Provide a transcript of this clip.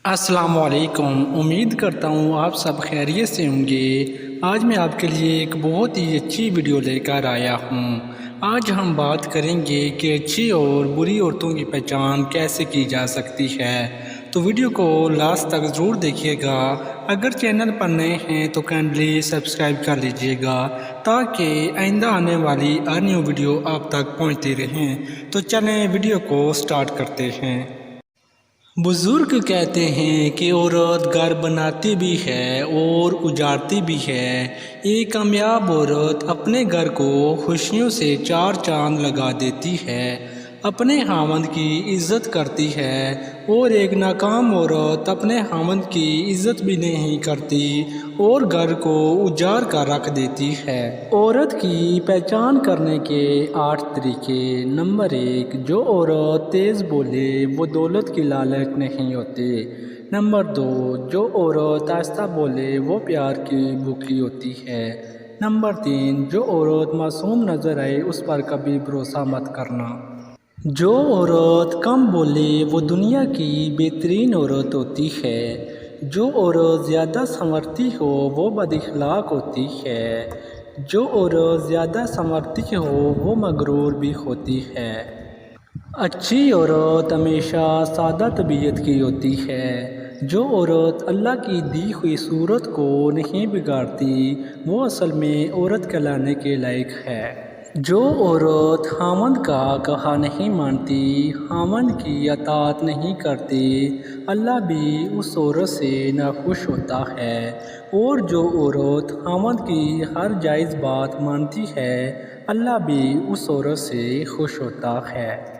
السلام علیکم۔ امید کرتا ہوں آپ سب خیریت سے ہوں گے۔ آج میں آپ کے لیے ایک بہت ہی اچھی ویڈیو لے کر آیا ہوں۔ آج ہم بات کریں گے کہ اچھی اور بری عورتوں کی پہچان کیسے کی جا سکتی ہے، تو ویڈیو کو لاسٹ تک ضرور دیکھیے گا۔ اگر چینل پر نئے ہیں تو کائنڈلی سبسکرائب کر لیجئے گا تاکہ آئندہ آنے والی ہر نیو ویڈیو آپ تک پہنچتی رہیں۔ تو چلیں ویڈیو کو سٹارٹ کرتے ہیں۔ بزرگ کہتے ہیں کہ عورت گھر بناتی بھی ہے اور اجارتی بھی ہے۔ ایک کامیاب عورت اپنے گھر کو خوشیوں سے چار چاند لگا دیتی ہے، اپنے خاوند کی عزت کرتی ہے، اور ایک ناکام عورت اپنے خاوند کی عزت بھی نہیں کرتی اور گھر کو اجاڑ کر رکھ دیتی ہے۔ عورت کی پہچان کرنے کے 8 طریقے۔ نمبر 1، جو عورت تیز بولے وہ دولت کی لالچ نہیں ہوتی۔ نمبر 2، جو عورت آہستہ بولے وہ پیار کی بھوکی ہوتی ہے۔ نمبر 3، جو عورت معصوم نظر آئے اس پر کبھی بھروسہ مت کرنا۔ جو عورت کم بولے وہ دنیا کی بہترین عورت ہوتی ہے۔ جو عورت زیادہ سنورتی ہو وہ بد اخلاق ہوتی ہے۔ جو عورت زیادہ سنورتی ہو وہ مغرور بھی ہوتی ہے۔ اچھی عورت ہمیشہ سادہ طبیعت کی ہوتی ہے۔ جو عورت اللہ کی دی ہوئی صورت کو نہیں بگاڑتی وہ اصل میں عورت کہلانے کے لائق ہے۔ جو عورت خاوند کا کہا نہیں مانتی، خاوند کی اطاعت نہیں کرتی، اللہ بھی اس عورت سے ناخوش ہوتا ہے۔ اور جو عورت خاوند کی ہر جائز بات مانتی ہے، اللہ بھی اس عورت سے خوش ہوتا ہے۔